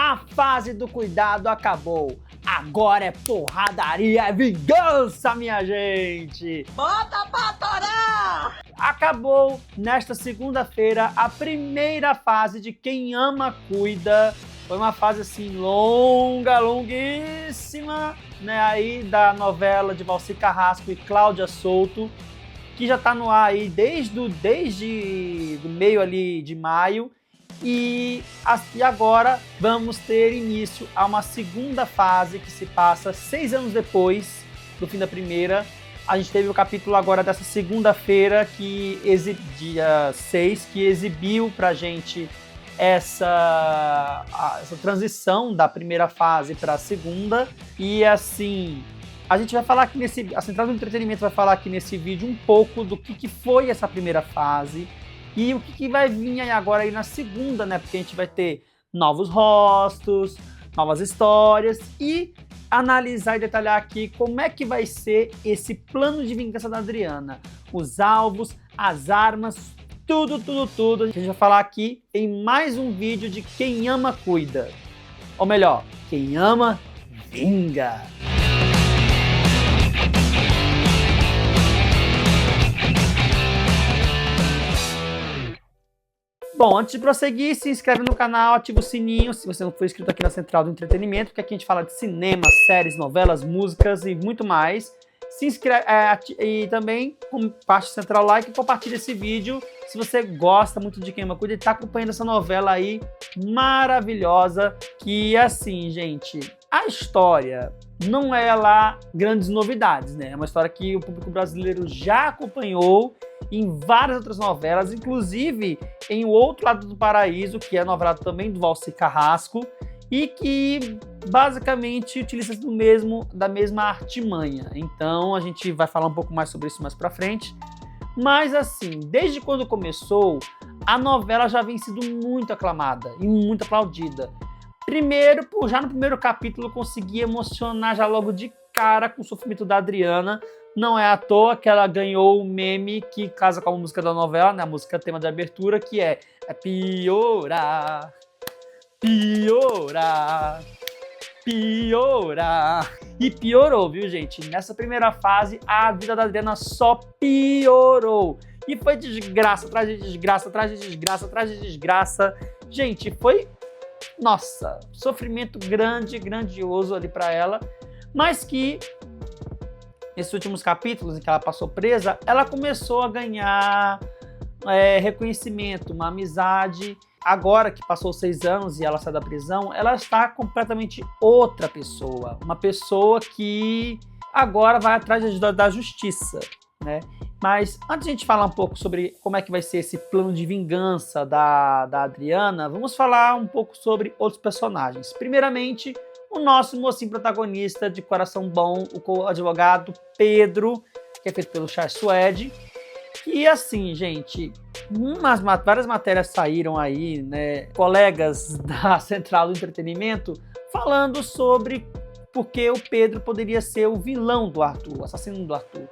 A fase do cuidado acabou. Agora é porradaria, é vingança, minha gente! Bota pra torar! Acabou nesta segunda-feira a primeira fase de Quem Ama Cuida. Foi uma fase assim longa, longuíssima, né? Aí da novela de Valci Carrasco e Cláudia Souto, que já tá no ar aí desde o meio ali de maio. E agora vamos ter início a uma segunda fase que se passa 6 anos depois do fim da primeira. A gente teve o capítulo agora dessa segunda-feira, dia 6, que exibiu pra gente essa transição da primeira fase para a segunda. E assim, a gente vai falar aqui a Central do Entretenimento vai falar aqui nesse vídeo um pouco do que foi essa primeira fase e o que vai vir aí agora aí na segunda, né? Porque a gente vai ter novos rostos, novas histórias e analisar e detalhar aqui como é que vai ser esse plano de vingança da Adriana. Os alvos, as armas, tudo. A gente vai falar aqui em mais um vídeo de Quem Ama Cuida. Ou melhor, quem ama, vinga! Bom, antes de prosseguir, se inscreve no canal, ativa o sininho se você não for inscrito aqui na Central do Entretenimento, porque aqui a gente fala de cinema, séries, novelas, músicas e muito mais. Se inscreve e também parte Central Like e compartilha esse vídeo se você gosta muito de Quem Ama Cuida e está acompanhando essa novela aí maravilhosa, que assim, gente, a história não é lá grandes novidades, né? É uma história que o público brasileiro já acompanhou em várias outras novelas, inclusive em O Outro Lado do Paraíso, que é a novela também do Valci Carrasco, e que basicamente utiliza da mesma artimanha. Então a gente vai falar um pouco mais sobre isso mais pra frente. Mas assim, desde quando começou, a novela já vem sido muito aclamada e muito aplaudida. Primeiro, já no primeiro capítulo, consegui emocionar já logo de cara com o sofrimento da Adriana. Não é à toa que ela ganhou o meme que casa com a música da novela, né? A música tema de abertura, que é piorar, piorar, piorar. E piorou, viu, gente? Nessa primeira fase, a vida da Adriana só piorou. E foi desgraça, atrás de desgraça, atrás de desgraça, atrás de desgraça. Gente, foi, nossa, sofrimento grandioso ali pra ela. Mas que nesses últimos capítulos em que ela passou presa, ela começou a ganhar reconhecimento, uma amizade. Agora que passou 6 anos e ela sai da prisão, ela está completamente outra pessoa. Uma pessoa que agora vai atrás da justiça, né? Mas antes de a gente falar um pouco sobre como é que vai ser esse plano de vingança da Adriana, vamos falar um pouco sobre outros personagens. Primeiramente, o nosso mocinho protagonista de coração bom, o advogado Pedro, que é feito pelo Charles Suede. E assim, gente, várias matérias saíram aí, né, colegas da Central do Entretenimento, falando sobre porque o Pedro poderia ser o vilão do Arthur, o assassino do Arthur.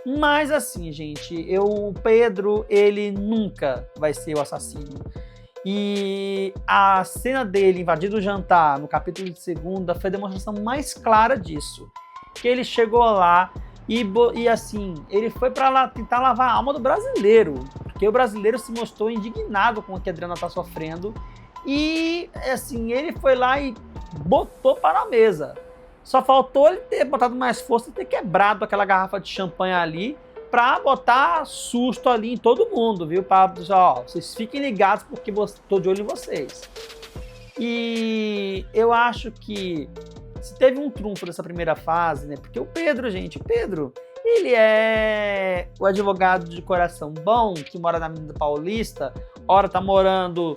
Mas assim, gente, o Pedro, ele nunca vai ser o assassino. E a cena dele invadindo o jantar, no capítulo de segunda, foi a demonstração mais clara disso. Que ele chegou lá e assim, ele foi para lá tentar lavar a alma do brasileiro. Porque o brasileiro se mostrou indignado com o que a Adriana tá sofrendo. E assim, ele foi lá e botou para a mesa. Só faltou ele ter botado mais força e ter quebrado aquela garrafa de champanhe ali pra botar susto ali em todo mundo, viu? Pra, ó, vocês fiquem ligados porque tô de olho em vocês. E eu acho que se teve um trunfo dessa primeira fase, né? Porque o Pedro, ele é o advogado de coração bom que mora na Avenida Paulista, ora tá morando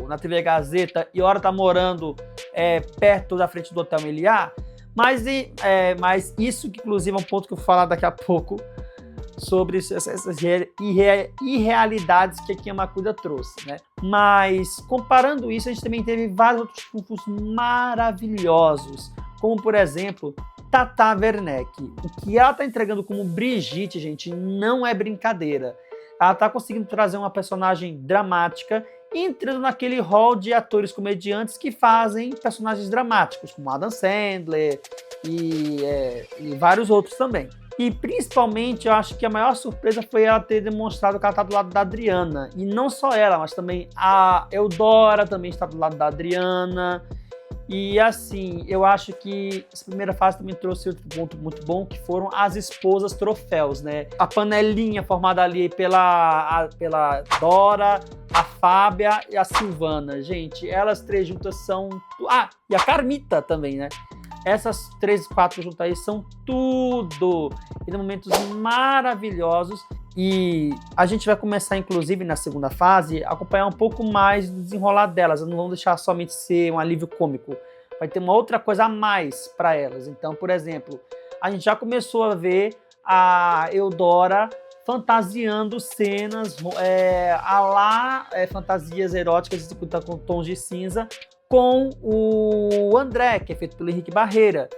na TV Gazeta e ora tá morando perto da frente do Hotel Meliá. Mas isso que inclusive é um ponto que eu vou falar daqui a pouco sobre essas irrealidades que a Quem Ama Cuida trouxe, né? Mas comparando isso, a gente também teve vários outros trunfos maravilhosos, como por exemplo Tata Werneck. O que ela tá entregando como Brigitte, gente, não é brincadeira. Ela tá conseguindo trazer uma personagem dramática entrando naquele hall de atores comediantes que fazem personagens dramáticos, como Adam Sandler e vários outros também. E principalmente, eu acho que a maior surpresa foi ela ter demonstrado que ela está do lado da Adriana. E não só ela, mas também a Eudora também está do lado da Adriana. E assim, eu acho que essa primeira fase também trouxe outro ponto muito bom, que foram as esposas troféus, né? A panelinha formada ali pela Dora, a Fábia e a Silvana. Gente, elas três juntas são... e a Carmita também, né? Essas 3, 4 juntas aí são tudo. E momentos maravilhosos. E a gente vai começar, inclusive, na segunda fase, a acompanhar um pouco mais do desenrolar delas. Não vão deixar somente ser um alívio cômico. Vai ter uma outra coisa a mais para elas. Então, por exemplo, a gente já começou a ver a Eudora fantasiando cenas fantasias eróticas com tons de cinza com o André, que é feito pelo Henrique Barreira,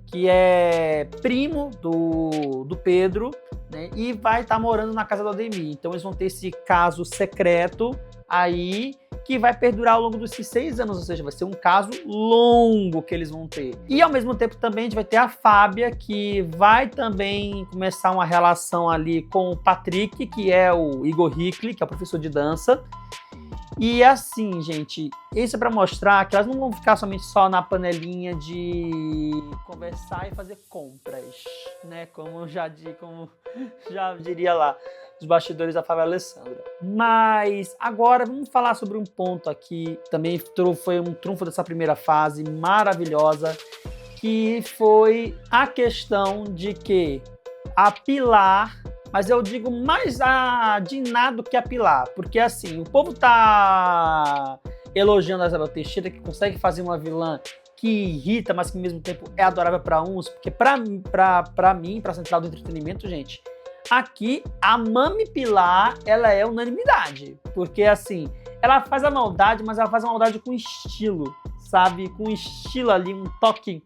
que é primo do Pedro, né, e vai estar morando na casa do Ademir. Então eles vão ter esse caso secreto aí, que vai perdurar ao longo desses 6 anos, ou seja, vai ser um caso longo que eles vão ter. E ao mesmo tempo também a gente vai ter a Fábia, que vai também começar uma relação ali com o Patrick, que é o Igor Hickley, que é o professor de dança. E assim, gente, isso é para mostrar que elas não vão ficar somente só na panelinha de conversar e fazer compras, né? Como já diria lá, os bastidores da Fábia Alessandra. Mas agora vamos falar sobre um ponto aqui, também foi um trunfo dessa primeira fase maravilhosa, que foi a questão de que a Pilar... Mas eu digo mais a Diná do que a Pilar. Porque assim, o povo tá elogiando a Isabel Teixeira, que consegue fazer uma vilã que irrita, mas que ao mesmo tempo é adorável para uns. Porque pra mim, pra Central do Entretenimento, gente, aqui a Mami Pilar, ela é unanimidade. Porque assim, ela faz a maldade, mas ela faz a maldade com estilo, sabe? Com estilo ali, um toque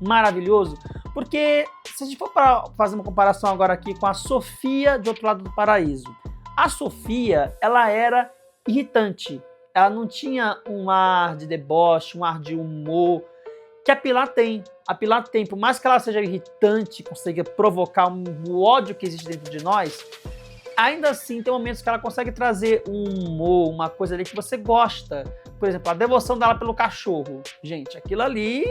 maravilhoso. Porque se a gente for para fazer uma comparação agora aqui com a Sofia de Outro Lado do Paraíso, a Sofia, ela era irritante, ela não tinha um ar de deboche, um ar de humor que a Pilar tem. A Pilar tem, por mais que ela seja irritante, consiga provocar o ódio que existe dentro de nós, ainda assim tem momentos que ela consegue trazer um humor, uma coisa ali que você gosta. Por exemplo, a devoção dela pelo cachorro. Gente, aquilo ali,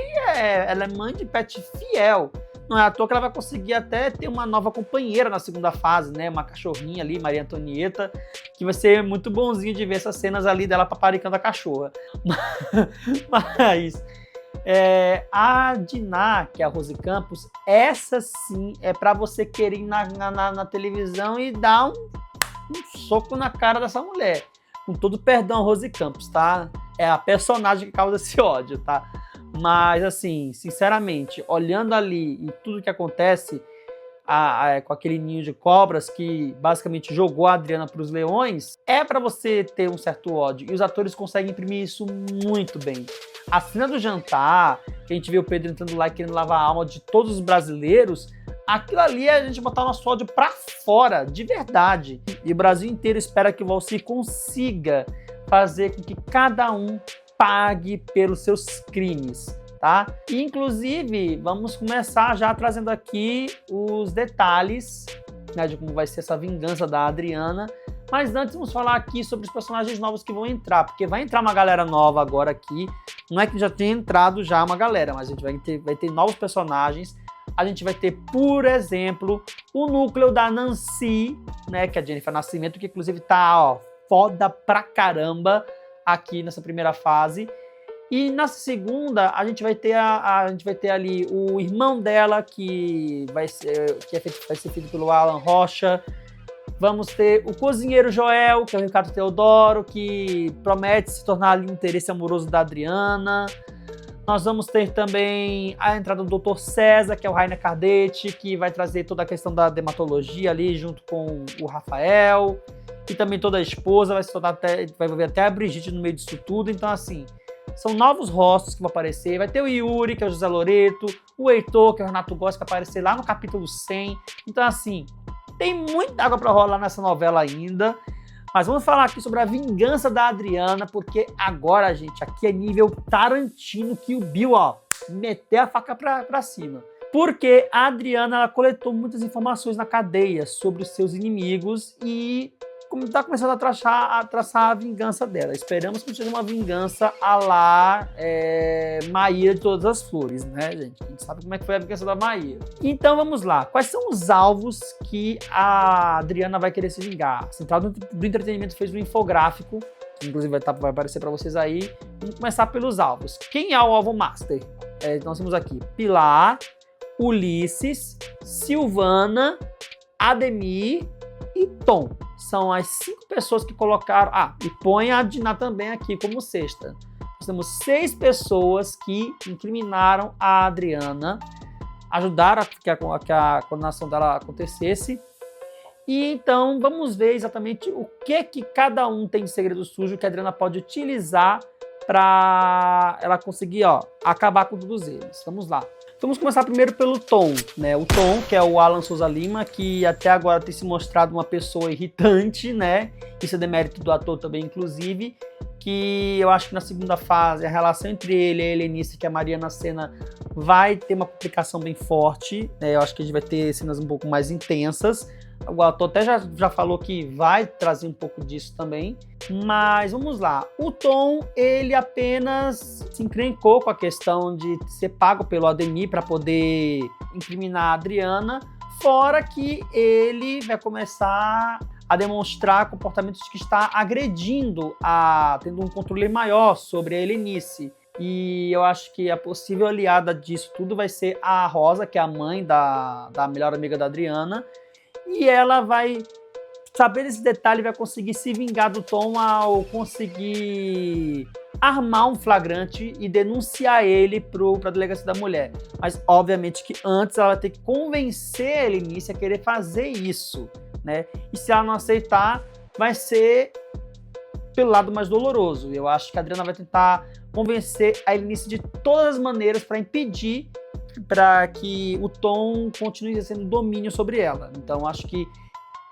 ela é mãe de pet fiel. Não é à toa que ela vai conseguir até ter uma nova companheira na segunda fase, né? Uma cachorrinha ali, Maria Antonieta, que vai ser muito bonzinho de ver essas cenas ali dela paparicando a cachorra. Mas a Diná, que é a Rose Campos, essa sim é pra você querer ir na televisão e dar um soco na cara dessa mulher. Com todo perdão, Rose Campos, tá? É a personagem que causa esse ódio, tá? Mas, assim, sinceramente, olhando ali e tudo que acontece com aquele ninho de cobras que basicamente jogou a Adriana para os leões, é para você ter um certo ódio. E os atores conseguem imprimir isso muito bem. A cena do jantar, que a gente vê o Pedro entrando lá e querendo lavar a alma de todos os brasileiros, aquilo ali é a gente botar o nosso ódio pra fora, de verdade. E o Brasil inteiro espera que o Valci consiga fazer com que cada um pague pelos seus crimes, tá? E, inclusive, vamos começar já trazendo aqui os detalhes, né, de como vai ser essa vingança da Adriana. Mas antes vamos falar aqui sobre os personagens novos que vão entrar, porque vai entrar uma galera nova agora aqui. Não é que já tenha entrado já uma galera, mas a gente vai ter novos personagens. A gente vai ter, por exemplo, o núcleo da Nancy, né, que é a Jennifer Nascimento, que inclusive tá, foda pra caramba aqui nessa primeira fase. E na segunda, a gente vai ter ali o irmão dela, que vai ser feito pelo Alan Rocha. Vamos ter o cozinheiro Joel, que é o Ricardo Teodoro, que promete se tornar ali um interesse amoroso da Adriana. Nós vamos ter também a entrada do Dr. César, que é o Rainer Cardetti, que vai trazer toda a questão da dermatologia ali junto com o Rafael. E também toda a esposa, vai ver até a Brigitte no meio disso tudo. Então, assim, são novos rostos que vão aparecer. Vai ter o Yuri, que é o José Loreto, o Heitor, que é o Renato Góes, que vai aparecer lá no capítulo 100. Então, assim, tem muita água para rolar nessa novela ainda. Mas vamos falar aqui sobre a vingança da Adriana, porque agora, gente, aqui é nível Tarantino, que o Bill, ó, meteu a faca pra cima. Porque a Adriana, ela coletou muitas informações na cadeia sobre os seus inimigos e tá começando a traçar a vingança dela. Esperamos que seja uma vingança à la Maíra de Todas as Flores, né, gente? A gente sabe como é que foi a vingança da Maíra. Então vamos lá. Quais são os alvos que a Adriana vai querer se vingar? A Central do Entretenimento fez um infográfico, que inclusive vai aparecer para vocês aí. Vamos começar pelos alvos. Quem é o alvo master? Nós temos aqui Pilar, Ulisses, Silvana, Ademir e Tom. São as 5 pessoas que colocaram... e põe a Diná também aqui como sexta. Nós temos 6 pessoas que incriminaram a Adriana, ajudaram a que a condenação dela acontecesse. E então vamos ver exatamente o que cada um tem de segredo sujo que a Adriana pode utilizar para ela conseguir acabar com todos eles. Vamos lá. Vamos começar primeiro pelo Tom, né? O Tom, que é o Alan Souza Lima, que até agora tem se mostrado uma pessoa irritante, né? Isso é demérito do ator também, inclusive, que eu acho que na segunda fase a relação entre ele e a Helenice, que é a Mariana Senna, vai ter uma complicação bem forte, né? Eu acho que a gente vai ter cenas um pouco mais intensas. O ator até já falou que vai trazer um pouco disso também. Mas vamos lá. O Tom, ele apenas se encrencou com a questão de ser pago pelo Ademir para poder incriminar a Adriana. Fora que ele vai começar a demonstrar comportamentos que está agredindo, tendo um controle maior sobre a Helenice. E eu acho que a possível aliada disso tudo vai ser a Rosa, que é a mãe da melhor amiga da Adriana. E ela vai saber desse detalhe e vai conseguir se vingar do Tom ao conseguir armar um flagrante e denunciar ele para a delegacia da mulher. Mas, obviamente, que antes ela vai ter que convencer a Helenice a querer fazer isso, né? E se ela não aceitar, vai ser pelo lado mais doloroso. Eu acho que a Adriana vai tentar convencer a Helenice de todas as maneiras para impedir para que o Tom continue exercendo domínio sobre ela. Então, acho que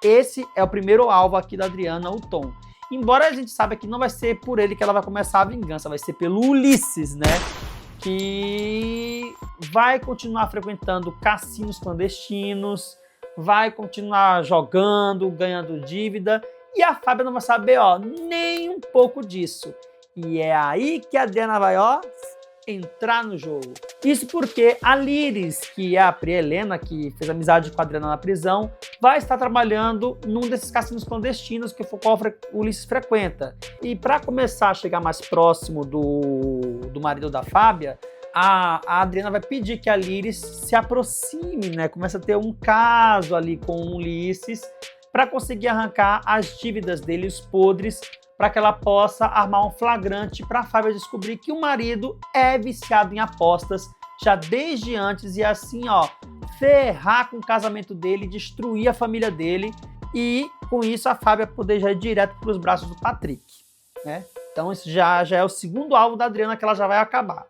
esse é o primeiro alvo aqui da Adriana, o Tom. Embora a gente saiba que não vai ser por ele que ela vai começar a vingança, vai ser pelo Ulisses, né? Que vai continuar frequentando cassinos clandestinos, vai continuar jogando, ganhando dívida, e a Fábia não vai saber, nem um pouco disso. E é aí que a Adriana vai, entrar no jogo. Isso porque a Liris, que é a Pri Helena, que fez amizade com a Adriana na prisão, vai estar trabalhando num desses cassinos clandestinos que o Ulisses frequenta. E para começar a chegar mais próximo do marido da Fábia, a Adriana vai pedir que a Liris se aproxime, né? Começa a ter um caso ali com o Ulisses para conseguir arrancar as dívidas dele, os podres, para que ela possa armar um flagrante para a Fábia descobrir que o marido é viciado em apostas já desde antes e assim, ferrar com o casamento dele, destruir a família dele e com isso a Fábia poder já ir direto para os braços do Patrick, né? Então isso já é o segundo alvo da Adriana que ela já vai acabar.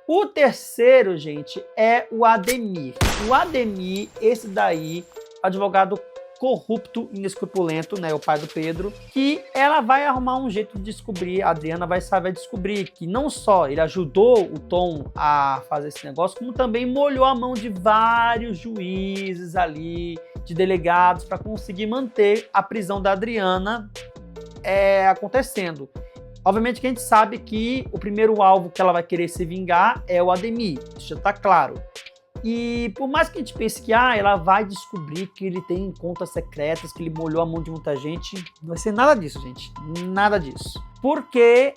O terceiro, gente, é o Ademir. O Ademir, esse daí, advogado corrupto, inescrupulento, né, o pai do Pedro, que ela vai arrumar um jeito de descobrir, a Adriana vai descobrir que não só ele ajudou o Tom a fazer esse negócio, como também molhou a mão de vários juízes ali, de delegados, para conseguir manter a prisão da Adriana acontecendo. Obviamente que a gente sabe que o primeiro alvo que ela vai querer se vingar é o Ademir, isso já tá claro. E por mais que a gente pense que ela vai descobrir que ele tem contas secretas, que ele molhou a mão de muita gente, não vai ser nada disso, gente. Nada disso. Porque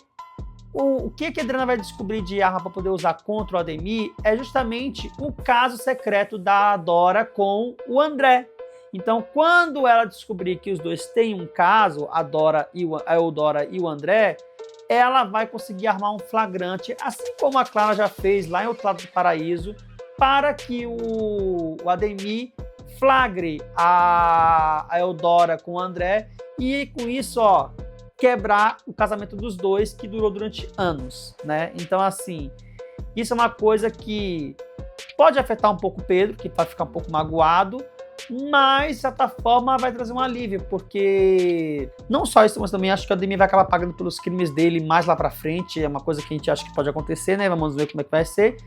o que a Adriana vai descobrir de arma para poder usar contra o Ademir é justamente o caso secreto da Dora com o André. Então, quando ela descobrir que os dois têm um caso, a Dora e o André, ela vai conseguir armar um flagrante, assim como a Clara já fez lá em Outro Lado do Paraíso, para que o Ademir flagre a Eudora com o André e com isso, quebrar o casamento dos dois que durou durante anos, né? Então, assim, isso é uma coisa que pode afetar um pouco o Pedro, que vai ficar um pouco magoado, mas de certa forma vai trazer um alívio, porque não só isso, mas também acho que o Ademir vai acabar pagando pelos crimes dele mais lá pra frente, é uma coisa que a gente acha que pode acontecer, né? Vamos ver como é que vai ser.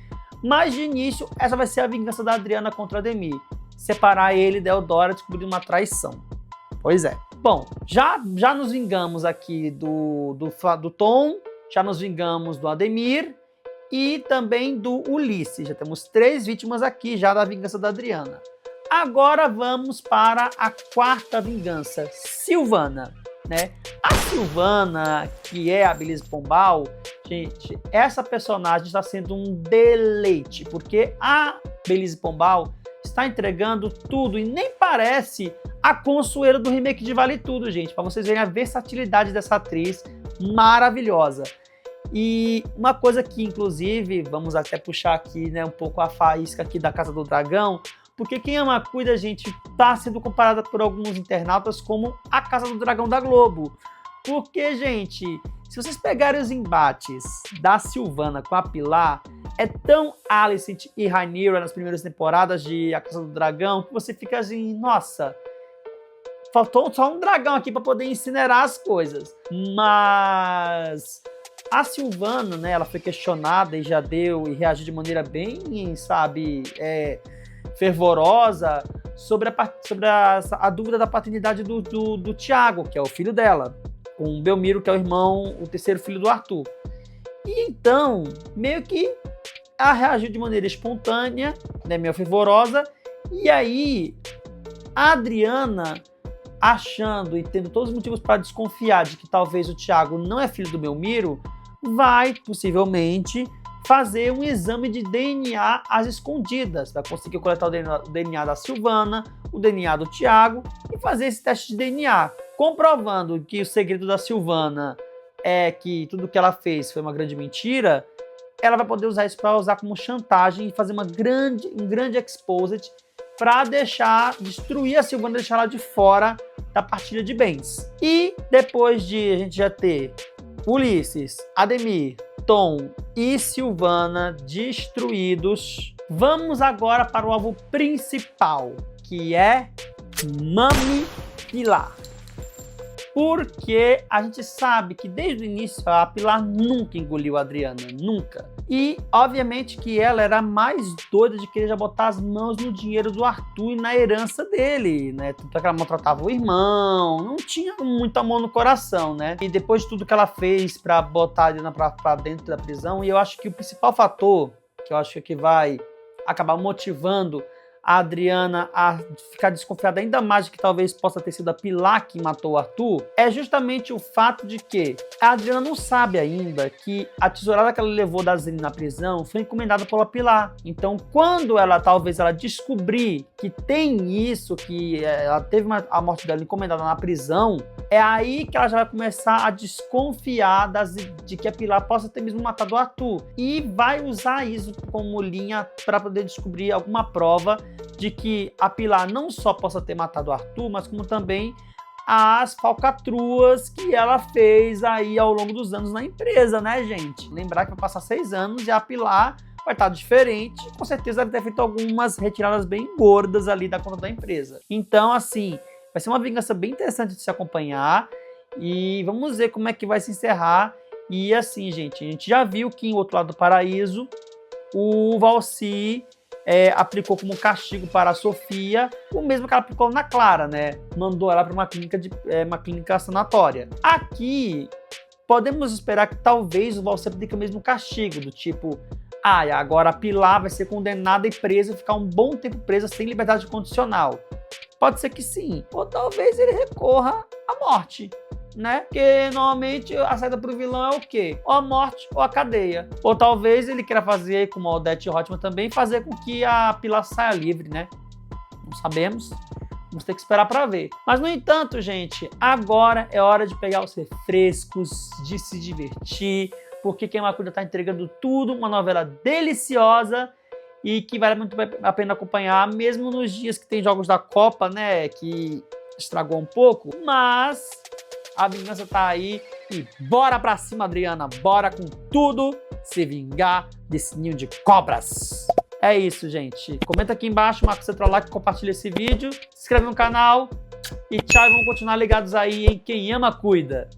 Mas de início, essa vai ser a vingança da Adriana contra o Ademir. Separar ele da Eudora, descobrir uma traição. Pois é. Bom, já nos vingamos aqui do Tom, já nos vingamos do Ademir e também do Ulisses. Já temos 3 vítimas aqui já da vingança da Adriana. Agora vamos para a 4ª vingança, Silvana, né? A Silvana, que é a Belise Pombal, gente, essa personagem está sendo um deleite, porque a Belise Pombal está entregando tudo e nem parece a Consuelo do remake de Vale Tudo, gente, para vocês verem a versatilidade dessa atriz maravilhosa. E uma coisa que, inclusive, vamos até puxar aqui, né, um pouco a faísca aqui da Casa do Dragão, porque Quem Ama Cuida, gente, está sendo comparada por alguns internautas como a Casa do Dragão da Globo. Porque, gente, se vocês pegarem os embates da Silvana com a Pilar, é tão Alicent e Rhaenyra nas primeiras temporadas de A Casa do Dragão que você fica assim, nossa, faltou só um dragão aqui para poder incinerar as coisas. Mas a Silvana, né, ela foi questionada e já deu e reagiu de maneira bem, sabe, fervorosa sobre a dúvida da paternidade do Thiago, que é o filho dela, com o Belmiro, que é o irmão, o terceiro filho do Arthur. E então, meio que ela reagiu de maneira espontânea, né, meio fervorosa, e aí a Adriana, achando e tendo todos os motivos para desconfiar de que talvez o Thiago não é filho do Belmiro, vai possivelmente fazer um exame de DNA às escondidas, vai conseguir coletar o DNA da Silvana, o DNA do Thiago e fazer esse teste de DNA, comprovando que o segredo da Silvana é que tudo que ela fez foi uma grande mentira. Ela vai poder usar isso para usar como chantagem e fazer um grande exposit para destruir a Silvana, deixar ela de fora da partilha de bens. E depois de a gente já ter Ulisses, Ademir, Tom e Silvana destruídos, vamos agora para o alvo principal, que é Mami Pilar. Porque a gente sabe que desde o início a Pilar nunca engoliu a Adriana, nunca. E obviamente que ela era mais doida de querer já botar as mãos no dinheiro do Arthur e na herança dele, né? Tanto que ela maltratava o irmão, não tinha muito amor no coração, né? E depois de tudo que ela fez para botar a Adriana pra dentro da prisão, e eu acho que o principal fator, que eu acho que vai acabar motivando a Adriana a ficar desconfiada ainda mais de que talvez possa ter sido a Pilar que matou o Arthur, é justamente o fato de que a Adriana não sabe ainda que a tesourada que ela levou da Zene na prisão foi encomendada pela Pilar. Então, quando ela descobrir que tem isso, que ela teve a morte dela encomendada na prisão, é aí que ela já vai começar a desconfiar de que a Pilar possa ter mesmo matado o Arthur. E vai usar isso como linha para poder descobrir alguma prova de que a Pilar não só possa ter matado o Arthur, mas como também as falcatruas que ela fez aí ao longo dos anos na empresa, né, gente? Lembrar que vai passar 6 anos e a Pilar vai estar diferente, com certeza deve ter feito algumas retiradas bem gordas ali da conta da empresa. Então, assim, vai ser uma vingança bem interessante de se acompanhar e vamos ver como é que vai se encerrar. E assim, gente, a gente já viu que em Outro Lado do Paraíso o Valci aplicou como castigo para a Sofia o mesmo que ela aplicou na Clara, né? Mandou ela para uma clínica sanatória. Aqui, podemos esperar que talvez o Valci aplique o mesmo castigo, do tipo, agora a Pilar vai ser condenada e presa e ficar um bom tempo presa sem liberdade condicional. Pode ser que sim, ou talvez ele recorra à morte, né? Porque normalmente a saída pro vilão é o quê? Ou a morte ou a cadeia. Ou talvez ele queira fazer, como a Odete Roitman também, fazer com que a Pilar saia livre, né? Não sabemos. Vamos ter que esperar para ver. Mas, no entanto, gente, agora é hora de pegar os refrescos, de se divertir, porque Quem Ama Cuida tá entregando tudo, uma novela deliciosa e que vale muito a pena acompanhar, mesmo nos dias que tem jogos da Copa, né? Que estragou um pouco, mas a vingança tá aí e bora pra cima, Adriana. Bora com tudo se vingar desse ninho de cobras. É isso, gente. Comenta aqui embaixo, marca o seu like, compartilha esse vídeo, se inscreve no canal e tchau, e vamos continuar ligados aí em Quem Ama Cuida.